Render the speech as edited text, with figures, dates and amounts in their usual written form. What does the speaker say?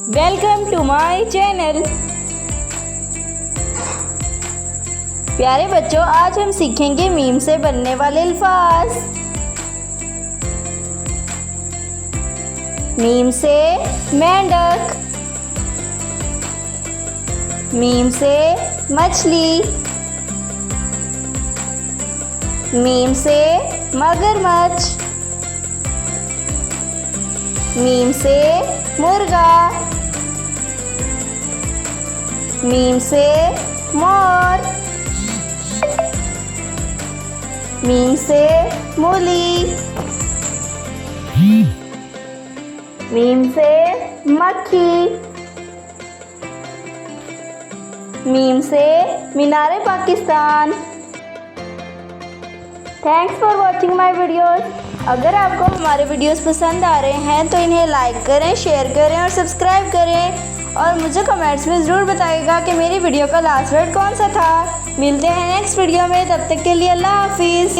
Welcome to my channel. प्यारे बच्चों, आज हम सीखेंगे मीम से बनने वाले अल्फाज। मीम से मेंढक, मीम से मछली, मीम से मगरमच्छ, मीम से मुर्गा, मीम से मोर, मीम से मूली, मीम से मक्खी, मीम से मीनारे Pakistan. Thanks for watching my videos. अगर आपको हमारे वीडियोस पसंद आ रहे हैं तो इन्हें लाइक करें, शेयर करें और सब्सक्राइब करें। और मुझे कमेंट्स में ज़रूर बताइएगा कि मेरी वीडियो का लास्ट वर्ड कौन सा था। मिलते हैं नेक्स्ट वीडियो में, तब तक के लिए अल्लाह हाफिज़।